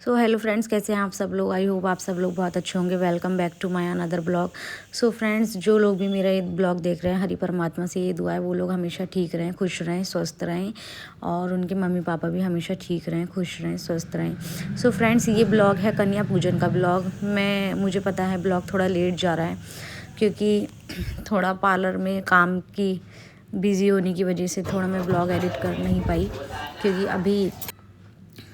So hello friends, कैसे हैं आप सब लोग। आई होप आप सब लोग बहुत अच्छे होंगे। Welcome back to my another blog. So friends, जो लोग भी मेरा ये ब्लॉग देख रहे हैं, हरि परमात्मा से ये दुआ है वो लोग हमेशा ठीक रहें, खुश रहें, स्वस्थ रहें, और उनके मम्मी पापा भी हमेशा ठीक रहें, खुश रहें, स्वस्थ रहें। सो फ्रेंड्स, ये ब्लॉग है कन्या पूजन का ब्लॉग। मुझे पता है ब्लॉग थोड़ा लेट जा रहा है, क्योंकि थोड़ा पार्लर में काम की बिज़ी होने की वजह से थोड़ा मैं ब्लॉग एडिट कर नहीं पाई, क्योंकि अभी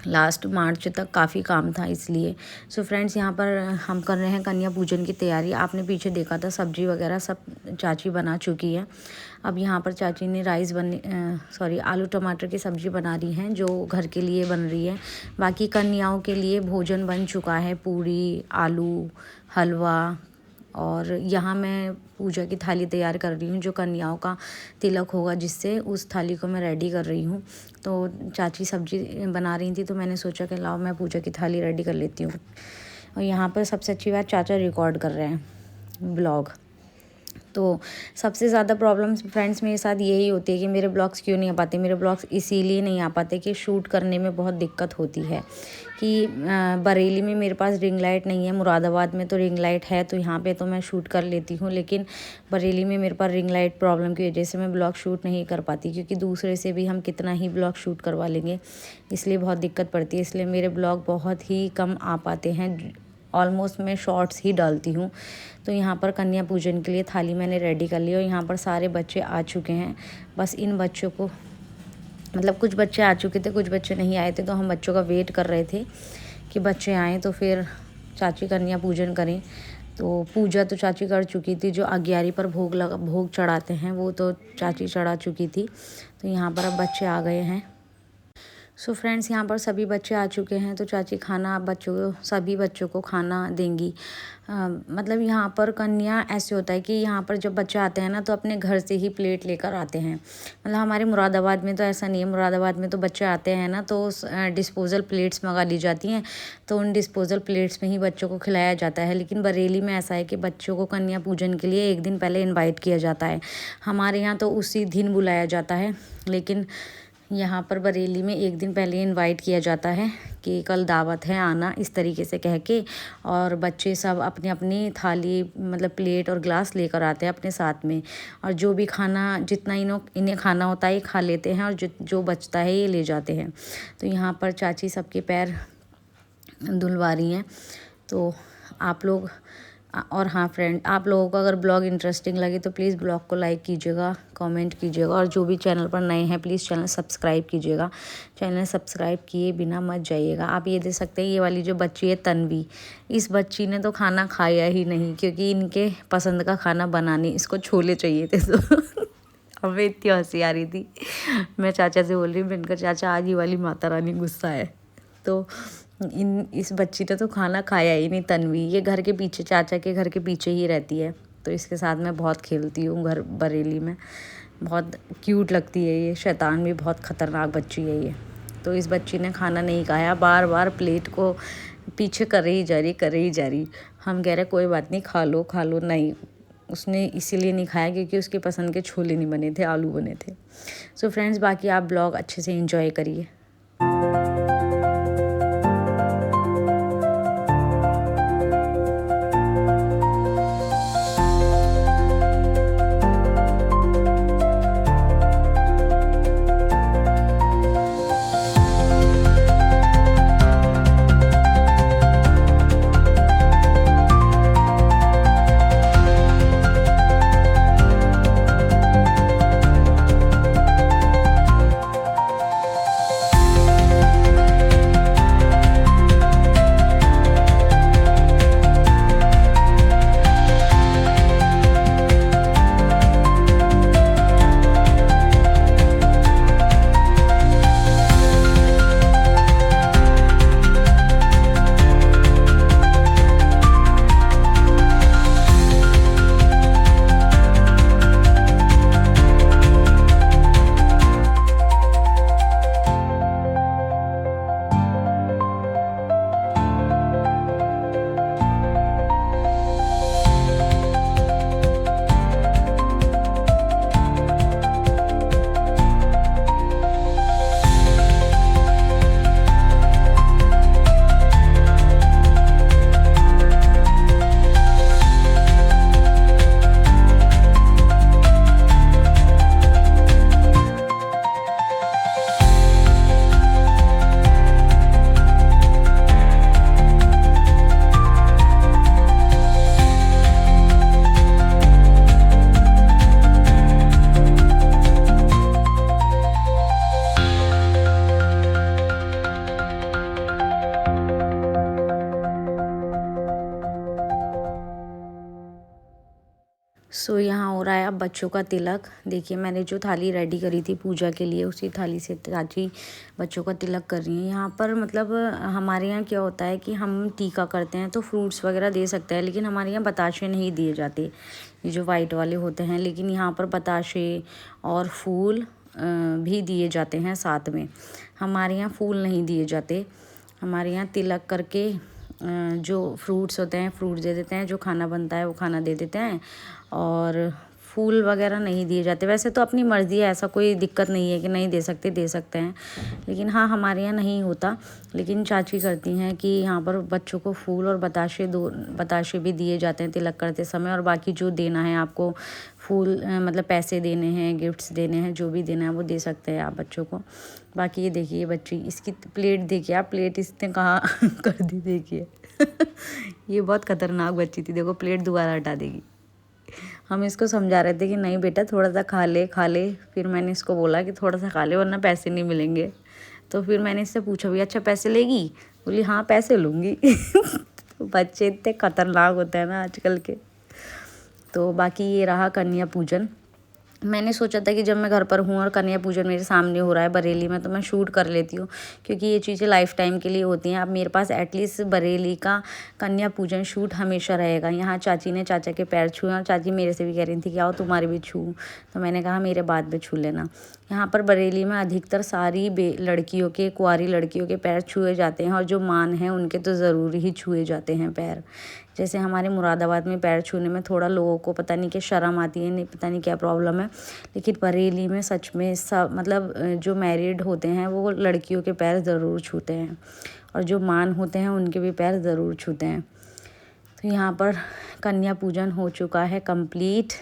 लास्ट मार्च तक काफ़ी काम था इसलिए। सो फ्रेंड्स, यहाँ पर हम कर रहे हैं कन्या पूजन की तैयारी। आपने पीछे देखा था सब्जी वगैरह सब चाची बना चुकी है। अब यहाँ पर चाची ने आलू टमाटर की सब्ज़ी बना रही हैं, जो घर के लिए बन रही है। बाकी कन्याओं के लिए भोजन बन चुका है, पूरी, आलू, हलवा। और यहाँ मैं पूजा की थाली तैयार कर रही हूँ, जो कन्याओं का तिलक होगा, जिससे उस थाली को मैं रेडी कर रही हूँ। तो चाची सब्जी बना रही थी, तो मैंने सोचा कि लाओ मैं पूजा की थाली रेडी कर लेती हूँ। और यहाँ पर सबसे अच्छी बात, चाचा रिकॉर्ड कर रहे हैं ब्लॉग। तो सबसे ज़्यादा प्रॉब्लम फ्रेंड्स मेरे साथ यही होती है कि मेरे ब्लॉग्स क्यों नहीं आ पाते। मेरे ब्लॉग्स इसीलिए नहीं आ पाते कि शूट करने में बहुत दिक्कत होती है। कि बरेली में मेरे पास रिंग लाइट नहीं है, मुरादाबाद में तो रिंग लाइट है, तो यहाँ पे तो मैं शूट कर लेती हूँ। लेकिन बरेली में मेरे पास रिंग लाइट प्रॉब्लम की वजह से मैं ब्लॉग शूट नहीं कर पाती, क्योंकि दूसरे से भी हम कितना ही ब्लॉग शूट करवा लेंगे, इसलिए बहुत दिक्कत पड़ती है। इसलिए मेरे ब्लॉग बहुत ही कम आ पाते हैं। ऑलमोस्ट मैं शॉर्ट्स ही डालती हूँ। तो यहाँ पर कन्या पूजन के लिए थाली मैंने रेडी कर ली, और यहाँ पर सारे बच्चे आ चुके हैं। बस इन बच्चों को, मतलब कुछ बच्चे आ चुके थे, कुछ बच्चे नहीं आए थे, तो हम बच्चों का वेट कर रहे थे कि बच्चे आएँ तो फिर चाची कन्या पूजन करें। तो पूजा तो चाची कर चुकी थी, जो अग्यारी पर भोग चढ़ाते हैं वो तो चाची चढ़ा चुकी थी। तो यहाँ पर अब बच्चे आ गए हैं। सो फ्रेंड्स, यहाँ पर सभी बच्चे आ चुके हैं, तो चाची खाना सभी बच्चों को खाना देंगी। मतलब यहाँ पर कन्या ऐसे होता है कि यहाँ पर जब बच्चे आते हैं ना, तो अपने घर से ही प्लेट लेकर आते हैं। मतलब हमारे मुरादाबाद में तो ऐसा नहीं है। मुरादाबाद में तो बच्चे आते हैं ना, तो डिस्पोज़ल प्लेट्स मंगा ली जाती हैं, तो उन डिस्पोज़ल प्लेट्स में ही बच्चों को खिलाया जाता है। लेकिन बरेली में ऐसा है कि बच्चों को कन्या पूजन के लिए एक दिन पहले इन्वाइट किया जाता है। हमारे यहाँ तो उसी दिन बुलाया जाता है, लेकिन यहाँ पर बरेली में एक दिन पहले इनवाइट किया जाता है कि कल दावत है, आना, इस तरीके से कह के। और बच्चे सब अपनी अपनी थाली, मतलब प्लेट और ग्लास लेकर आते हैं अपने साथ में, और जो भी खाना, जितना इन्हें खाना होता है ये खा लेते हैं, और जो बचता है ये ले जाते हैं। तो यहाँ पर चाची सबके पैर धुलवा रही हैं। तो आप लोग, और हाँ फ्रेंड, आप लोगों को अगर ब्लॉग इंटरेस्टिंग लगे तो प्लीज़ ब्लॉग को लाइक कीजिएगा, कमेंट कीजिएगा, और जो भी चैनल पर नए हैं प्लीज़ चैनल सब्सक्राइब कीजिएगा। चैनल सब्सक्राइब किए बिना मत जाइएगा। आप ये देख सकते हैं, ये वाली जो बच्ची है तन्वी, इस बच्ची ने तो खाना खाया ही नहीं, क्योंकि इनके पसंद का खाना बना नहीं, इसको छोले चाहिए थे। तो हमें इतनी हंसी आ रही थी। मैं चाचा से बोल रही हूँ, इनका चाचा आज ही वाली माता रानी गुस्सा है। तो इस बच्ची ने तो खाना खाया ही नहीं, तन्वी। ये घर के पीछे, चाचा के घर के पीछे ही रहती है, तो इसके साथ मैं बहुत खेलती हूँ घर बरेली में। बहुत क्यूट लगती है ये, शैतान भी, बहुत ख़तरनाक बच्ची है ये। तो इस बच्ची ने खाना नहीं खाया, बार बार प्लेट को पीछे कर ही जा रही। हम कह रहे कोई बात नहीं, खा लो। नहीं, उसने इसीलिए नहीं खाया क्योंकि उसके पसंद के छोले नहीं बने थे, आलू बने थे। सो फ्रेंड्स, बाकी आप ब्लॉग अच्छे से एंजॉय करिए। सो यहाँ हो रहा है अब बच्चों का तिलक। देखिए मैंने जो थाली रेडी करी थी पूजा के लिए, उसी थाली से चाची बच्चों का तिलक कर रही हैं। यहाँ पर मतलब हमारे यहाँ क्या होता है कि हम टीका करते हैं तो फ्रूट्स वगैरह दे सकते हैं, लेकिन हमारे यहाँ बताशे नहीं दिए जाते, ये जो वाइट वाले होते हैं। लेकिन यहाँ पर बताशे और फूल भी दिए जाते हैं साथ में। हमारे यहाँ फूल नहीं दिए जाते, हमारे यहाँ तिलक करके जो फ्रूट्स होते हैं फ्रूट दे देते हैं, जो खाना बनता है वो खाना दे देते हैं, और फूल वगैरह नहीं दिए जाते। वैसे तो अपनी मर्ज़ी है, ऐसा कोई दिक्कत नहीं है कि नहीं दे सकते, दे सकते हैं, लेकिन हाँ हमारे यहाँ नहीं होता। लेकिन चाची करती हैं कि यहाँ पर बच्चों को फूल और बताशे भी दिए जाते हैं तिलक करते समय, और बाकी जो देना है आपको फूल मतलब पैसे देने हैं, गिफ्ट्स देने हैं, जो भी देना है वो दे सकते हैं आप बच्चों को। बाकी ये देखिए बच्ची, इसकी प्लेट देखिए आप, प्लेट इसने कहाँ कर दी देखिए। ये बहुत खतरनाक बच्ची थी, देखो प्लेट दोबारा हटा देगी। हम इसको समझा रहे थे कि नहीं बेटा थोड़ा सा खा ले खा ले, फिर मैंने इसको बोला कि थोड़ा सा खा ले वरना पैसे नहीं मिलेंगे। तो फिर मैंने इससे पूछा भी अच्छा पैसे लेगी, बोली हाँ पैसे लूँगी। तो बच्चे इतने खतरनाक होते हैं ना आजकल के। तो बाकी ये रहा कन्या पूजन। मैंने सोचा था कि जब मैं घर पर हूँ और कन्या पूजन मेरे सामने हो रहा है बरेली में, तो मैं शूट कर लेती हूँ, क्योंकि ये चीज़ें लाइफ टाइम के लिए होती हैं। अब मेरे पास एटलीस्ट बरेली का कन्या पूजन शूट हमेशा रहेगा। यहाँ चाची ने चाचा के पैर छुए और चाची मेरे से भी कह रही थी कि आओ तुम्हारे भी छूँ, तो मैंने कहा मेरे बाद में छू लेना। यहाँ पर बरेली में अधिकतर सारी लड़कियों के, कुंवारी लड़कियों के पैर छुए जाते हैं, और जो मान हैं उनके तो ज़रूर ही छुए जाते हैं पैर। जैसे हमारे मुरादाबाद में पैर छूने में थोड़ा लोगों को पता नहीं कि शर्म आती है, नहीं पता नहीं क्या प्रॉब्लम है, लेकिन बरेली में सच में सब मतलब जो मैरिड होते हैं वो लड़कियों के पैर ज़रूर छूते हैं, और जो मान होते हैं उनके भी पैर ज़रूर छूते हैं। तो यहाँ पर कन्या पूजन हो चुका है कंप्लीट।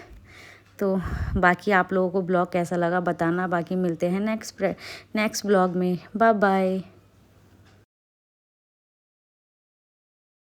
तो बाकी आप लोगों को ब्लॉग कैसा लगा बताना। बाकी मिलते हैं नेक्स्ट ब्लॉग में। Bye bye.